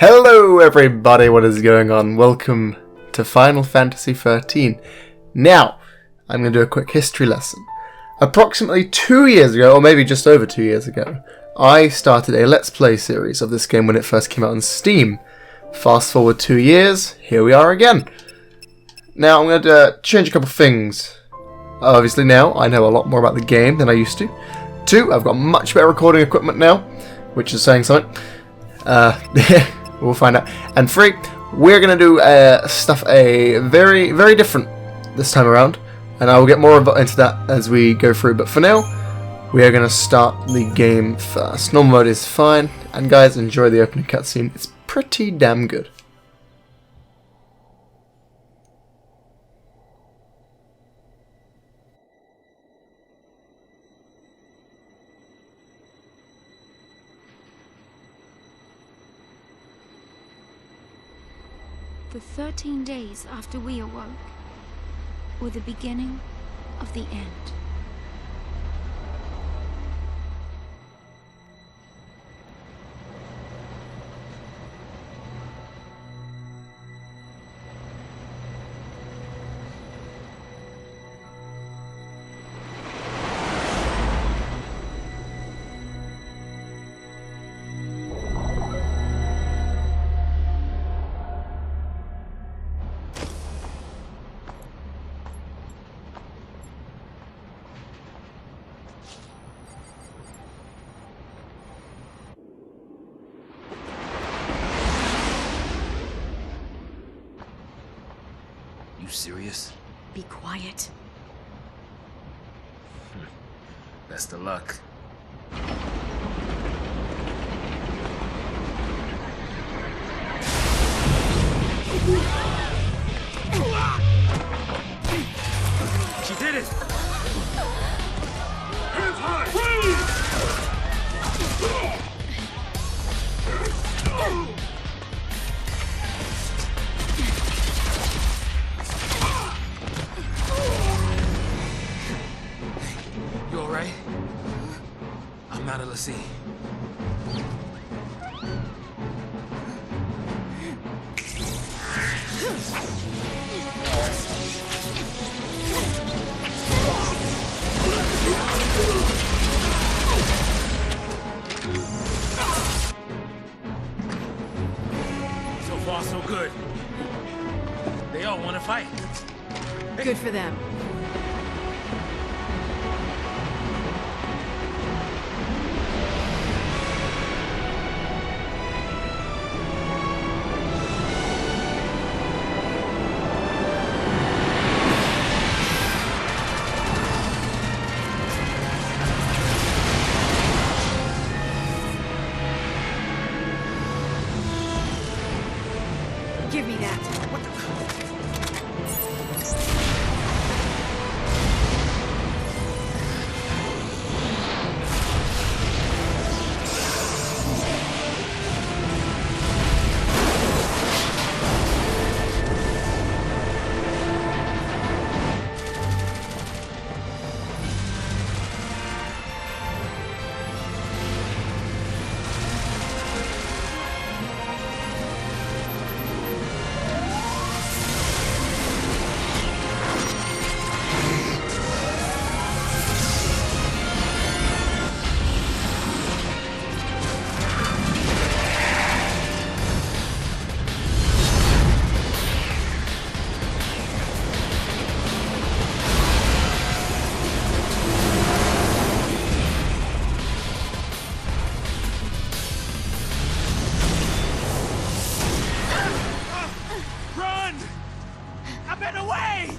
Hello everybody, what is going on? Welcome to Final Fantasy XIII. Now, I'm going to do a quick history lesson. Approximately 2 years ago, or maybe just over 2 years ago, I started a Let's Play series of this game when it first came out on Steam. Fast forward 2 years, here we are again. Now, I'm going to change a couple things. Obviously now, I know a lot more about the game than I used to. 2, I've got much better recording equipment now, which is saying something. We'll find out. And 3, we're going to do stuff very, very different this time around. And I will get more into that as we go through. But for now, we are going to start the game first. Normal mode is fine. And guys, enjoy the opening cutscene. It's pretty damn good. The 13 days after we awoke were the beginning of the end. You serious? Be quiet. Best of luck. She did it! Hands high! You alright? I'm not a Lassie. So far, so good. They all want to fight. Good for them. Give me that. What the... Run! I've been away!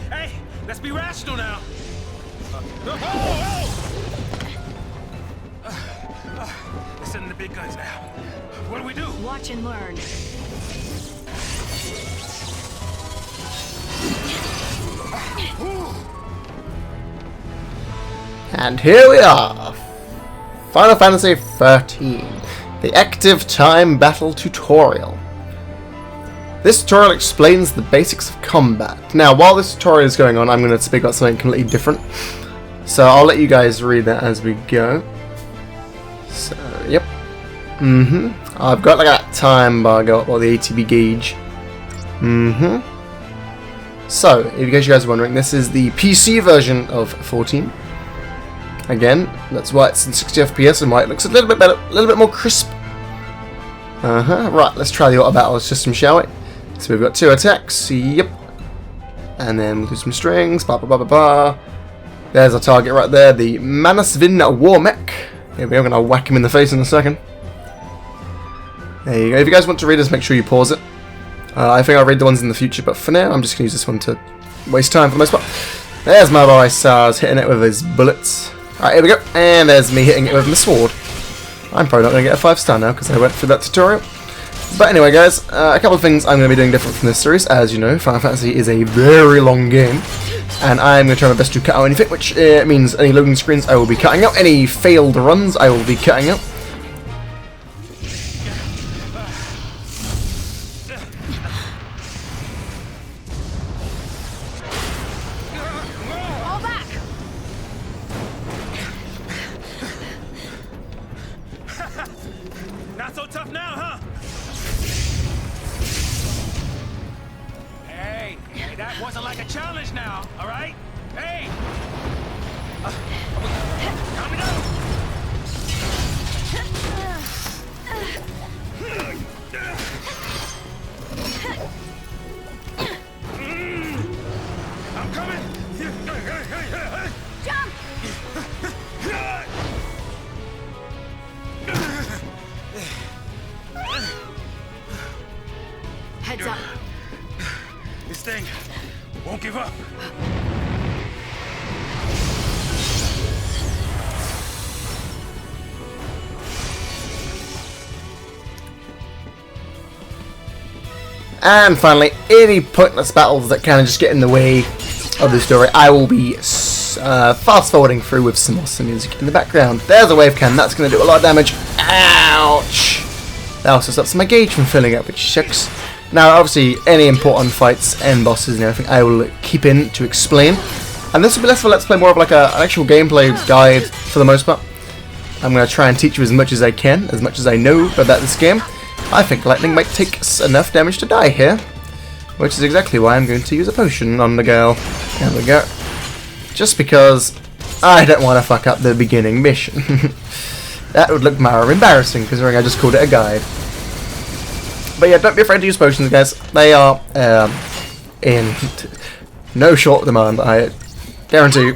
Hey! Let's be rational now. They're sending the big guns now. What do we do? Watch and learn. And here we are! Final Fantasy XIII, the Active Time Battle Tutorial. This tutorial explains the basics of combat. Now, while this tutorial is going on, I'm going to speak about something completely different. So I'll let you guys read that as we go. So, yep. I've got like that time bar go up, or the ATB gauge. So, if you guys are wondering, this is the PC version of 14. Again, that's why it's in 60 FPS and why it looks a little bit better, a little bit more crisp. Right, let's try the auto battle system, shall we? So we've got 2 attacks, yep. And then we'll do some strings, There's our target right there, the Manasvin War Mech. Here we go, I'm going to whack him in the face in a second. There you go. If you guys want to read this, make sure you pause it. I think I'll read the ones in the future, but for now, I'm just going to use this one to waste time for the most part. There's my boy Sars hitting it with his bullets. Alright, here we go. And there's me hitting it with my sword. I'm probably not going to get a 5-star now because I went through that tutorial. But anyway, guys, a couple of things I'm going to be doing different from this series. As you know, Final Fantasy is a very long game. And I'm going to try my best to cut out anything, which means any loading screens I will be cutting out. Any failed runs I will be cutting out. Not so tough now, huh? Hey, that wasn't like a challenge now, all right? Hey! Calm it down! I'm coming! Jump! Heads up. This thing won't give up. And finally, any pointless battles that kind of just get in the way of the story, I will be fast forwarding through with some awesome music in the background. There's a wave cannon, that's going to do a lot of damage. Ouch! That also stops my gauge from filling up, which sucks. Now, obviously, any important fights and bosses and everything, I will keep in to explain. And this will be less of a let's play, more of like an actual gameplay guide for the most part. I'm going to try and teach you as much as I can, as much as I know about this game. I think lightning might take enough damage to die here, which is exactly why I'm going to use a potion on the girl. There we go. Just because I don't want to fuck up the beginning mission. That would look more embarrassing, considering I just called it a guide. But yeah, don't be afraid to use potions, guys. They are in no short demand, I guarantee you.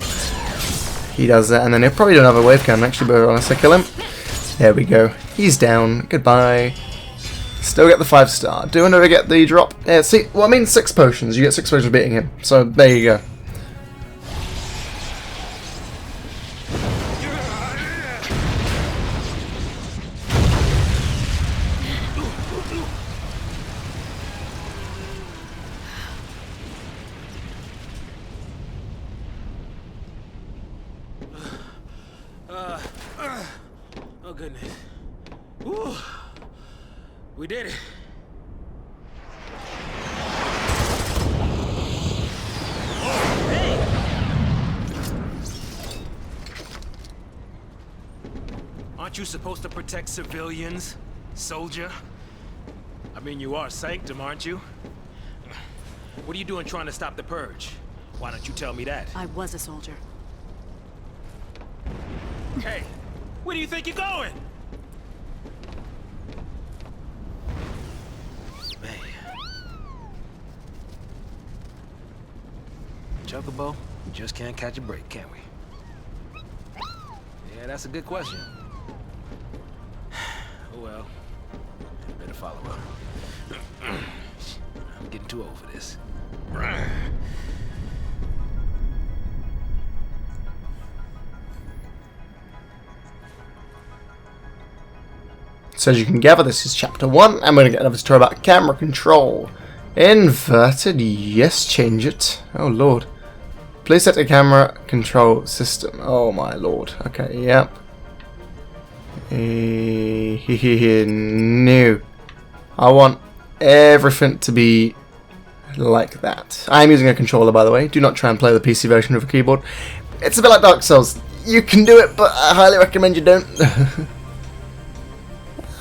He does that, and then he'll probably do another wave cannon, actually, but unless I kill him. There we go. He's down. Goodbye. Still get the 5-star. Do I never get the drop? Yeah, see, well, I mean 6 potions. You get 6 potions beating him. So, there you go. Oh goodness. Woo. We did it. Hey. Aren't you supposed to protect civilians, soldier? I mean, you are Sanctum, aren't you? What are you doing trying to stop the purge? Why don't you tell me that? I was a soldier. Hey, where do you think you're going? Man. Chocobo, we just can't catch a break, can we? Yeah, that's a good question. Oh well, better follow up. I'm getting too old for this. So as you can gather, this is chapter 1. I'm going to get another tutorial about camera control. Inverted, yes, change it. Oh lord. Please set a camera control system. Oh my lord. Okay, yep. No. I want everything to be like that. I'm using a controller, by the way. Do not try and play the PC version of a keyboard. It's a bit like Dark Souls. You can do it, but I highly recommend you don't.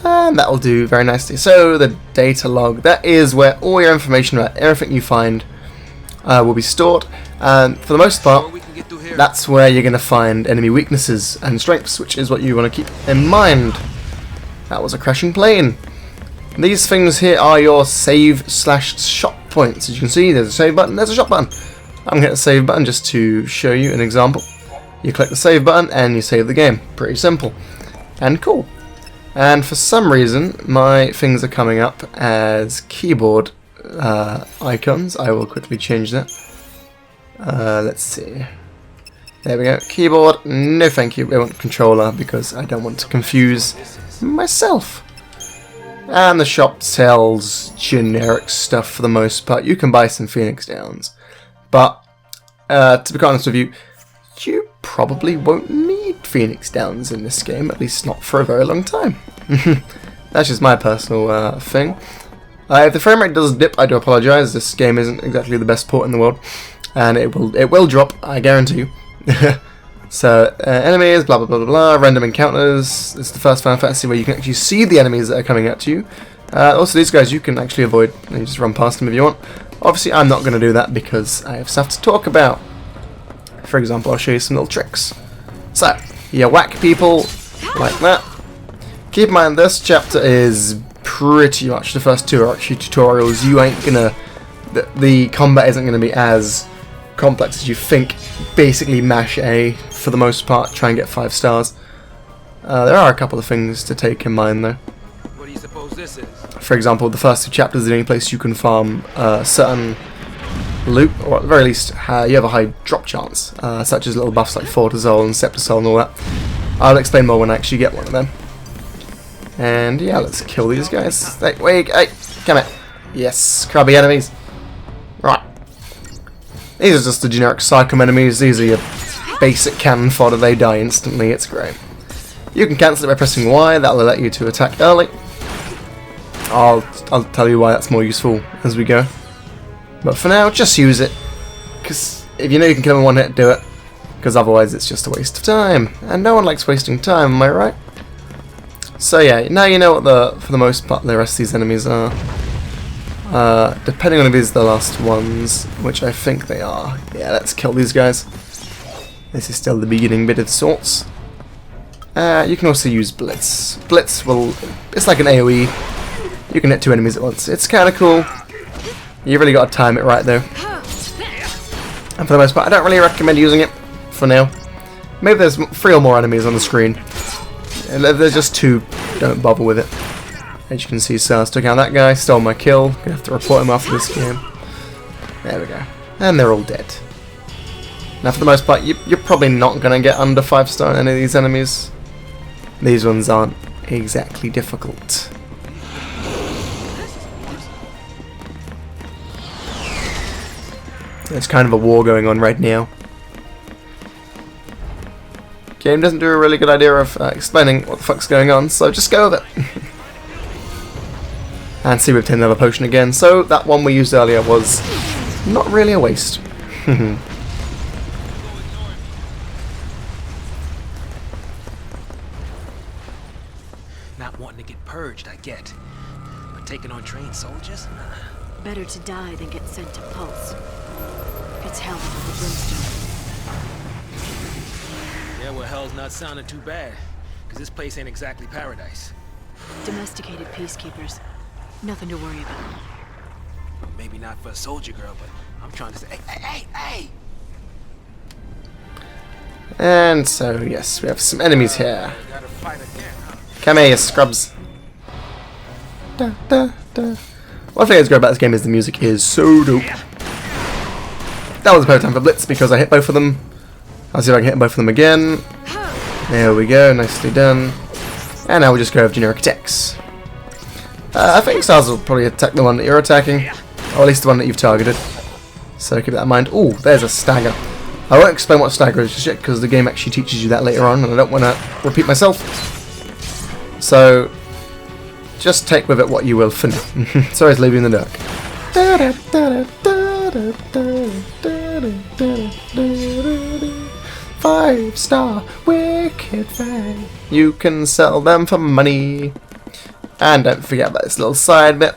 And that will do very nicely. So the data log, that is where all your information about everything you find will be stored. And for the most part, that's where you're going to find enemy weaknesses and strengths, which is what you want to keep in mind. That was a crashing plane. These things here are your save/shop points. As you can see, there's a save button, there's a shop button. I'm going to hit the save button just to show you an example. You click the save button and you save the game. Pretty simple and cool. And for some reason, my things are coming up as keyboard icons. I will quickly change that. Let's see. There we go. Keyboard. No thank you. I want controller because I don't want to confuse myself. And the shop sells generic stuff for the most part. You can buy some Phoenix Downs. But, to be quite honest with you, you probably won't need Phoenix Downs in this game, at least not for a very long time. That's just my personal thing. If the frame rate does dip, I do apologise. This game isn't exactly the best port in the world, and it will drop, I guarantee you. So, enemies, blah blah blah blah blah, random encounters. It's the first Final Fantasy where you can actually see the enemies that are coming at you. Also, these guys you can actually avoid, and you just run past them if you want. Obviously, I'm not going to do that because I have stuff to talk about. For example, I'll show you some little tricks. So, you whack people like that. Keep in mind, this chapter is pretty much, the first two are actually tutorials. You ain't gonna, the combat isn't gonna be as complex as you think. Basically mash A for the most part, try and get 5 stars. There are a couple of things to take in mind though. What do you suppose this is? For example, the first 2 chapters are the only place you can farm certain loot, or at the very least you have a high drop chance, such as little buffs like Fortizol and Septisol and all that. I'll explain more when I actually get one of them. And yeah, let's kill these guys. Hey, wait, hey, come here. Yes, crabby enemies. Right. These are just the generic Psychom enemies. These are your basic cannon fodder. They die instantly. It's great. You can cancel it by pressing Y. That'll let you to attack early. I'll tell you why that's more useful as we go. But for now, just use it. Because if you know you can kill them in one hit, do it. Because otherwise it's just a waste of time. And no one likes wasting time, am I right? So yeah, now you know what for the most part, the rest of these enemies are. Depending on if these are the last ones, which I think they are. Yeah, let's kill these guys. This is still the beginning bit of sorts. You can also use Blitz. Blitz will... it's like an AoE. You can hit 2 enemies at once. It's kind of cool. You really got to time it right though. And for the most part, I don't really recommend using it for now. Maybe there's 3 or more enemies on the screen. If there's just 2, don't bother with it. As you can see, Sars took out that guy, stole my kill. Gonna have to report him after this game. There we go. And they're all dead. Now for the most part, you're probably not gonna get under 5-star on any of these enemies. These ones aren't exactly difficult. There's kind of a war going on right now. Game doesn't do a really good idea of explaining what the fuck's going on, so just go with it. And see, we've obtained another potion again, so that one we used earlier was not really a waste. Not wanting to get purged, I get. But taking on trained soldiers? Better to die than get sent to Pulse. It's hell for the brimstone. Yeah, well, hell's not sounding too bad. Because this place ain't exactly paradise. Domesticated peacekeepers. Nothing to worry about. Well, maybe not for a soldier girl, but I'm trying to say, hey! And so, yes, we have some enemies here. Gotta fight again, huh? Come here, you scrubs. Da, da, da. One thing that's great about this game is the music is so dope. That was a perfect time for Blitz because I hit both of them. I'll see if I can hit both of them again. There we go, nicely done. And now we'll just go with generic attacks. I think Stars will probably attack the one that you're attacking, or at least the one that you've targeted. So keep that in mind. Ooh, there's a stagger. I won't explain what stagger is just yet because the game actually teaches you that later on, and I don't want to repeat myself. So just take with it what you will for now. Sorry, it's leaving in the dark. 5-star wicked fang. You can sell them for money. And don't forget about this little side bit.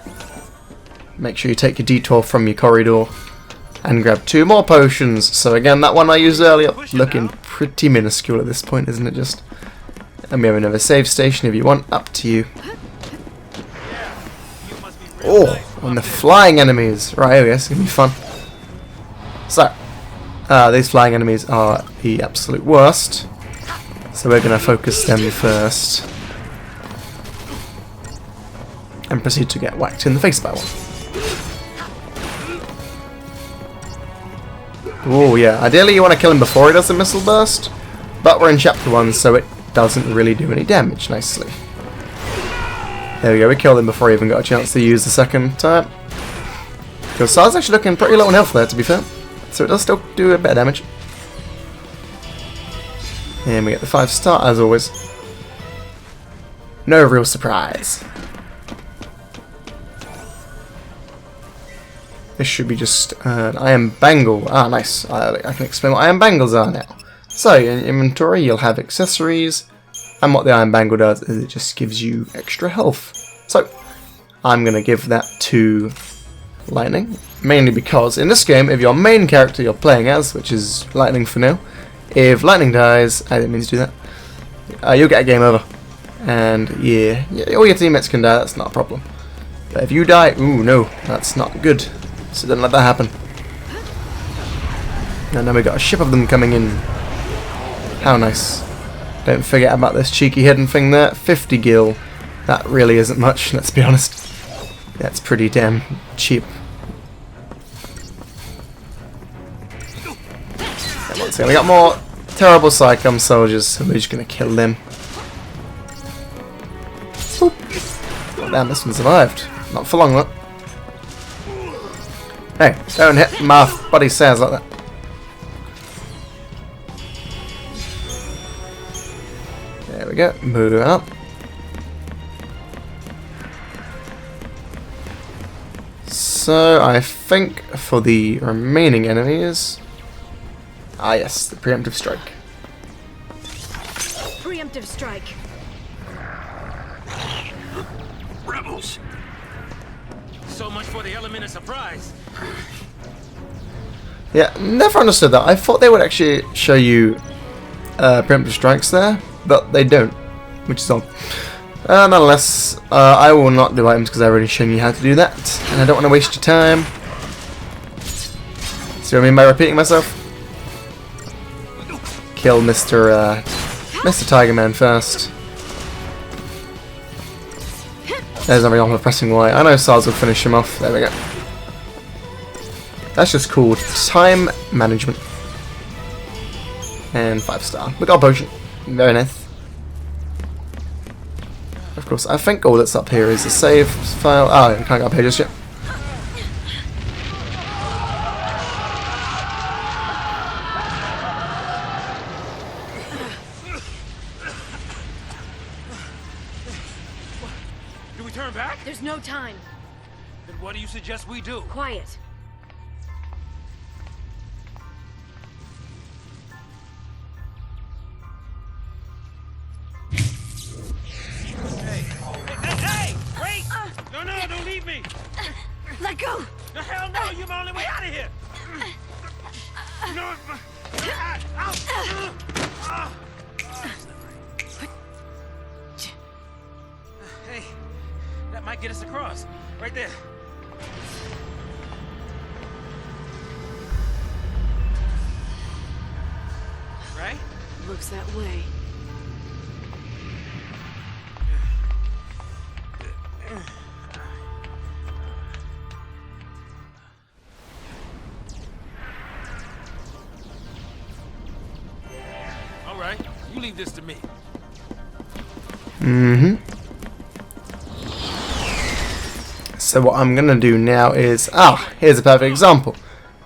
Make sure you take your detour from your corridor and grab 2 more potions. So again, that one I used earlier, looking pretty minuscule at this point, isn't it just? And we have another save station if you want, up to you. Oh, and the flying enemies. Right, here we go, it's going to be fun. So, these flying enemies are the absolute worst. So we're going to focus them first. And proceed to get whacked in the face by one. Oh yeah, ideally you want to kill him before he does the missile burst. But we're in chapter 1, so it doesn't really do any damage nicely. There we go, we killed him before he even got a chance to use the second time. Because Sar's actually looking pretty low on health there, to be fair. So it does still do a bit of damage. And we get the 5-star as always. No real surprise. This should be just an iron bangle. Ah, nice. I can explain what iron bangles are now. So, in inventory, you'll have accessories. And what the iron bangle does is it just gives you extra health. So, I'm going to give that to Lightning. Mainly because, in this game, if your main character you're playing as, which is Lightning for now, if Lightning dies, I didn't mean to do that, you'll get a game over. And, yeah, all your teammates can die, that's not a problem. But if you die, ooh, no, that's not good. So don't let that happen. And then we got a ship of them coming in. How nice. Don't forget about this cheeky hidden thing there. 50 gil. That really isn't much, let's be honest. That's pretty damn cheap. And once again, we got more terrible Psychom soldiers, so we're just gonna kill them. Boop. Oh, damn, this one survived. Not for long, though. Hey, don't hit my body says like that. There we go, moving up. So, I think for the remaining enemies... Ah yes, the preemptive strike. Preemptive strike. Rebels! So much for the element of surprise. Yeah, never understood that. I thought they would actually show you preemptive strikes there, but they don't, which is odd. Nonetheless, I will not do items because I've already shown you how to do that, and I don't want to waste your time. See what I mean by repeating myself? Kill Mr. Tiger Man first. There's nothing wrong with pressing Y. I know SARS will finish him off. There we go. That's just called time management. And 5-star. We got a potion. Very nice. Of course, I think all that's up here is a save file. Oh, I can't get up here just yet. Do we turn back? There's no time. Then what do you suggest we do? Quiet. Hey! Wait! No, don't leave me! Let go! The hell no! You're my only way out of here! No! Hey, that might get us across. Right there. Right? Looks that way. All right, you leave this to me. Mm-hmm. So what I'm going to do now is... here's a perfect example.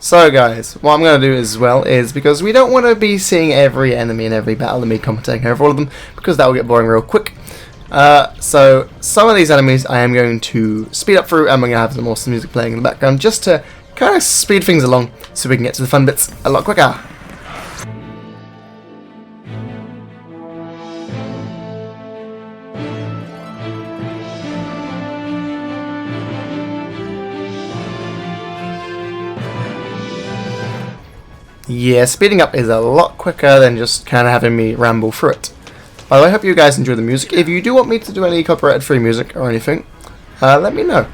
So guys, what I'm going to do as well is, because we don't want to be seeing every enemy in every battle and me commentating over all of them, because that will get boring real quick. So some of these enemies I am going to speed up through, and I'm going to have some awesome music playing in the background just to kind of speed things along so we can get to the fun bits a lot quicker. Yeah, speeding up is a lot quicker than just kind of having me ramble through it. By the way, I hope you guys enjoy the music. If you do want me to do any copyrighted free music or anything, let me know.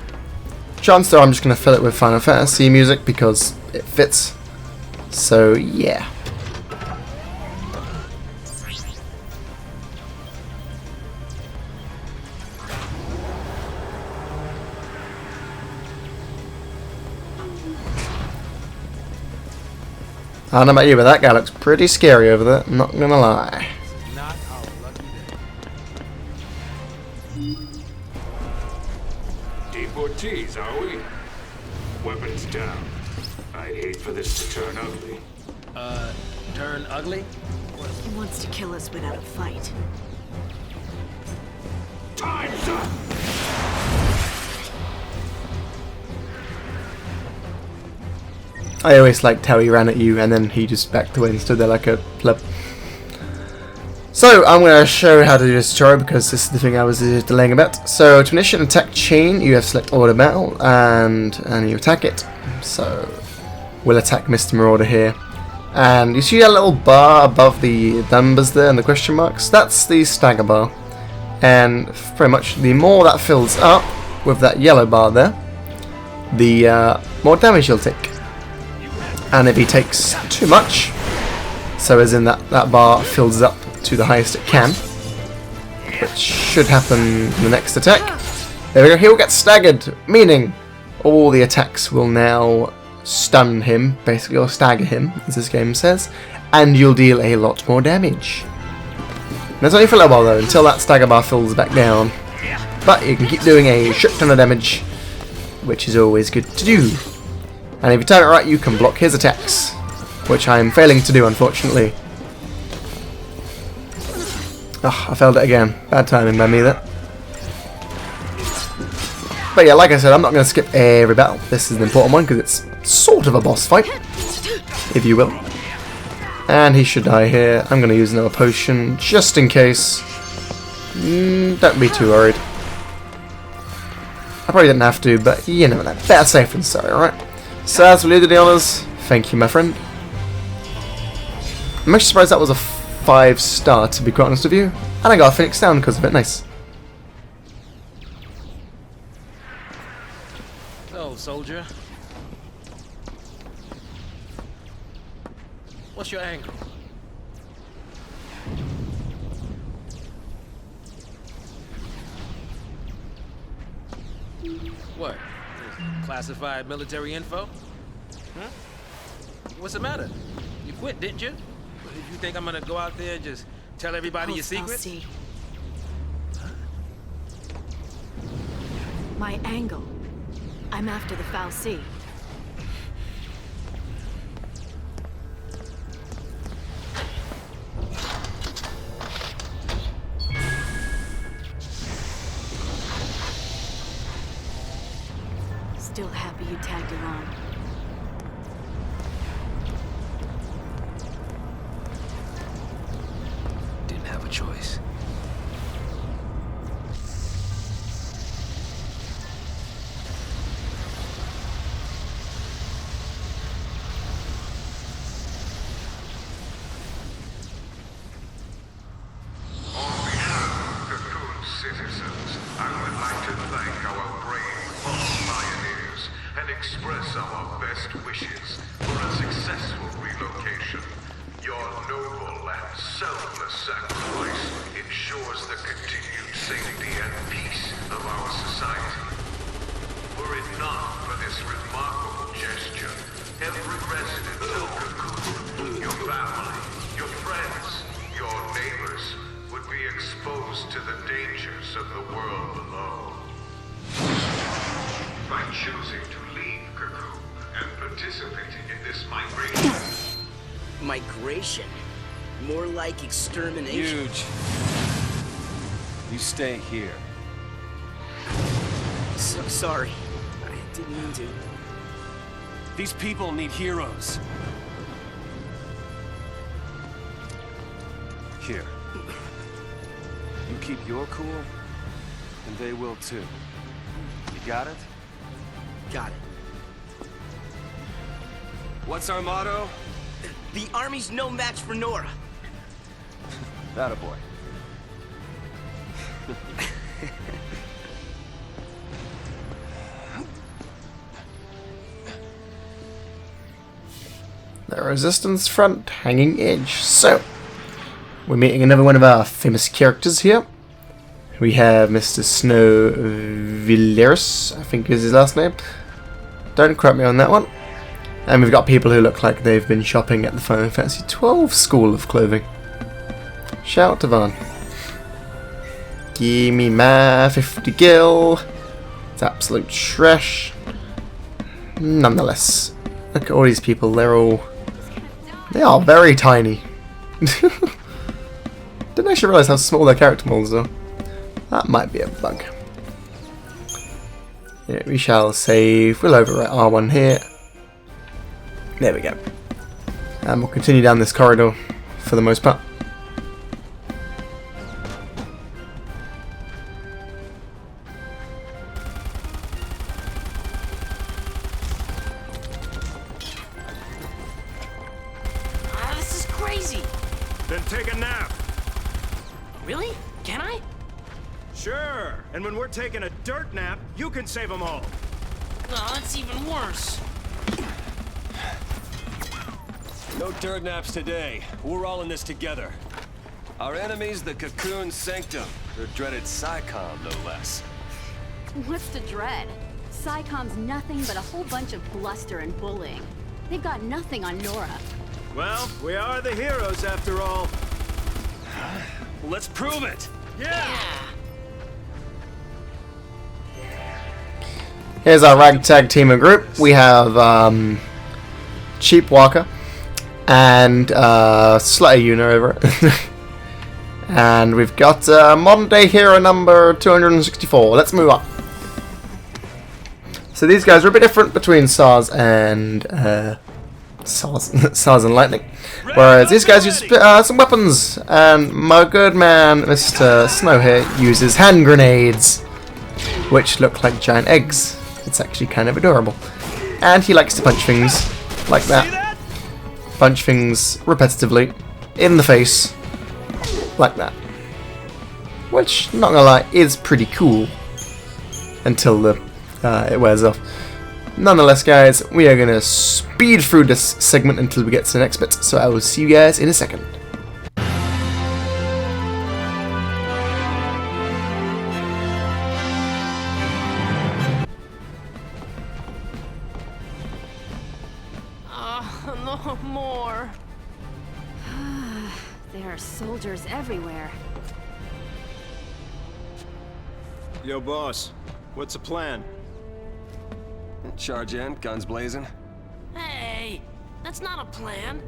Chances are I'm just going to fill it with Final Fantasy music because it fits. So, yeah. I don't know about you, but that guy looks pretty scary over there, I'm not gonna lie. Not our lucky day. Deportees, are we? Weapons down. I'd hate for this to turn ugly. Turn ugly? He wants to kill us without a fight. Time's up! I always liked how he ran at you and then he just backed away and stood there like a pleb. So I'm going to show how to do this tutorial because this is the thing I was delaying about. So to initiate an attack chain, you have to select order battle and you attack it. So we'll attack Mr. Marauder here. And you see that little bar above the numbers there and the question marks? That's the stagger bar. And pretty much the more that fills up with that yellow bar there, the more damage you'll take. And if he takes too much, so as in that bar fills up to the highest it can, which should happen in the next attack, there we go, he will get staggered, meaning all the attacks will now stun him, basically, or stagger him, as this game says, and you'll deal a lot more damage. And that's only for a little while though, until that stagger bar fills back down, but you can keep doing a shit ton of damage, which is always good to do. And if you time it right, you can block his attacks, which I am failing to do, unfortunately. Oh, I failed it again. Bad timing by me there. But yeah, like I said, I'm not going to skip every battle. This is an important one because it's sort of a boss fight, if you will. And he should die here. I'm going to use another potion just in case. Don't be too worried. I probably didn't have to, but you never know. Better safe than sorry, alright? So as we do the honours, thank you my friend. I'm actually surprised that was a 5-star to be quite honest with you. And I got a Phoenix down because of it, nice. So, soldier. What's your angle? What? Classified military info? Huh? What's the matter? You quit, didn't you? You think I'm gonna go out there and just tell everybody your secrets? Huh? My angle. I'm after the Foul Sea. Still happy you tagged along. Didn't have a choice. Express our best wishes for a successful relocation. Your noble and selfless sacrifice ensures the continued safety and peace of our society. Were it not for this remarkable gesture, every resident of Cocoon, your family, your friends, your neighbors, would be exposed to the dangers of the world below. By choosing to leave Cocoon and participating in this migration. Migration? More like extermination. Huge. You stay here. So sorry. I didn't mean to. These people need heroes. Here. You keep your cool, and they will too. You got it? Got it. What's our motto? The Army's no match for Nora. Atta boy. The Resistance Front hanging edge. So, we're meeting another one of our famous characters here. We have Mr. Snow Villeris, I think is his last name. Don't quote me on that one. And we've got people who look like they've been shopping at the Final Fantasy XII School of Clothing. Shout out to Vaughn. Gimme my 50 gil. It's absolute trash. Nonetheless, look at all these people. They are very tiny. Didn't actually realise how small their character models are. That might be a bug. Yeah, we shall save. We'll overwrite R1 here. There we go. And we'll continue down this corridor for the most part. This is crazy. Then take a nap. Really? Can I? Sure. And when we're taking a dirt nap, you can save them all. Oh, that's even worse. No dirt naps today. We're all in this together. Our enemy's the Cocoon Sanctum. Their dreaded PSICOM, no less. What's to dread? PSICOM's nothing but a whole bunch of bluster and bullying. They've got nothing on Nora. Well, we are the heroes after all. Let's prove it! Yeah! Here's our ragtag team and group. We have Cheap Walker and Slutty Una over it. And we've got modern day hero number 264. Let's move on. So these guys are a bit different between SARS and SARS and Lightning. Whereas these guys use some weapons, and my good man Mr. Snow here uses hand grenades, which look like giant eggs. It's actually kind of adorable. And he likes to punch things like that. Punch things repetitively in the face like that. Which, not gonna lie, is pretty cool until it wears off. Nonetheless, guys, we are gonna speed through this segment until we get to the next bit. So I will see you guys in a second. No more. There are soldiers everywhere. Yo, boss. What's the plan? Charge in, guns blazing. Hey, that's not a plan.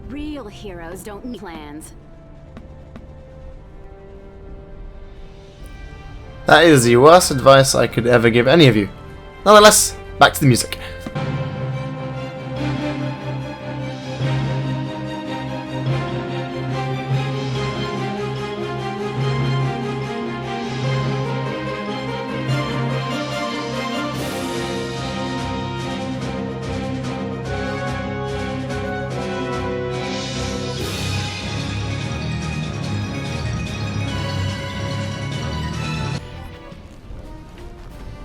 Real heroes don't need plans. That is the worst advice I could ever give any of you. Nonetheless, back to the music.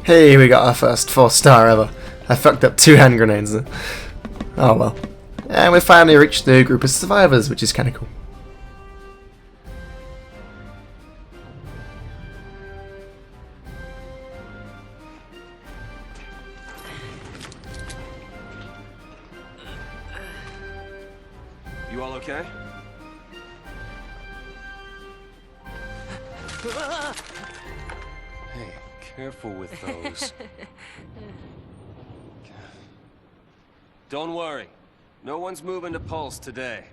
Hey, we got our first 4-star ever. I fucked up 2 hand grenades. Oh well. And we finally reached the group of survivors, which is kind of cool. You all okay? Hey, careful with those. Don't worry. No one's moving to Pulse today.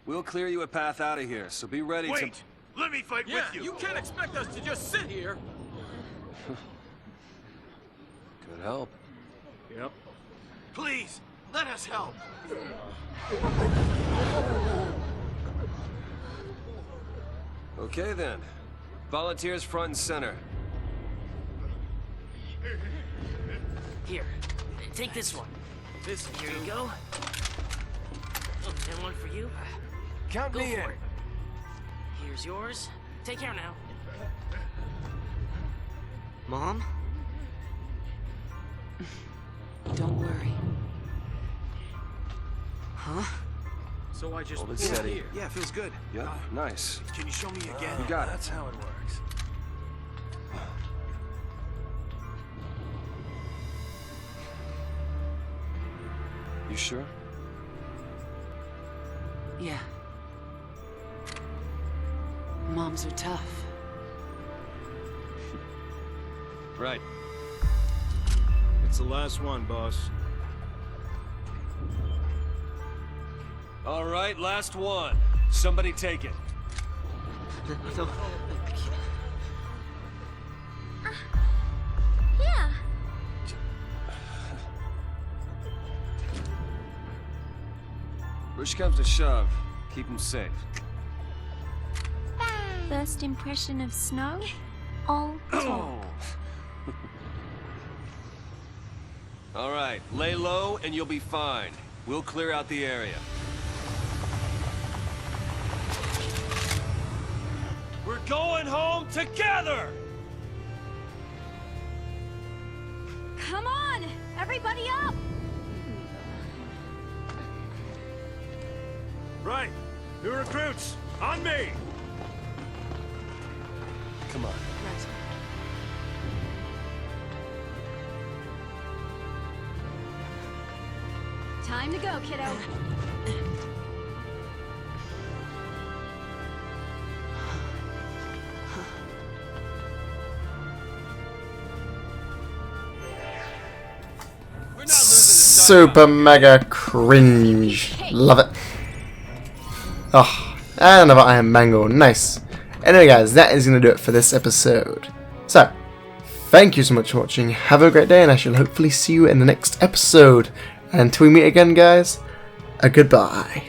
We'll clear you a path out of here, so be ready to... Let me fight Yeah, with you. you can't expect us to just sit here. Could help. Yep. Please, let us help. Okay then. Volunteers front and center. Here, take this one. Here you go. And one for you. Count Go me in. for it. Here's yours. Take care now. Mom? Don't worry. Huh? So I just Hold it steady. here. Yeah, feels good. Yeah, nice. Can you show me again? You got it. That's how it works. You sure? Yeah. Moms are tough. Right. It's the last one, boss. All right, last one. Somebody take it. No, I can't. Yeah. Push comes to shove. Keep him safe. First impression of snow? All talk. All right, lay low and you'll be fine. We'll clear out the area. We're going home together! Come on! Everybody up! Right. New recruits, on me. Come on. Time to go, kiddo. We're not losing the sun. Super mega cringe. Love it. Oh, and another Iron Mangle. Nice. Anyway, guys, that is going to do it for this episode. So, thank you so much for watching. Have a great day, and I shall hopefully see you in the next episode. And until we meet again, guys, a goodbye.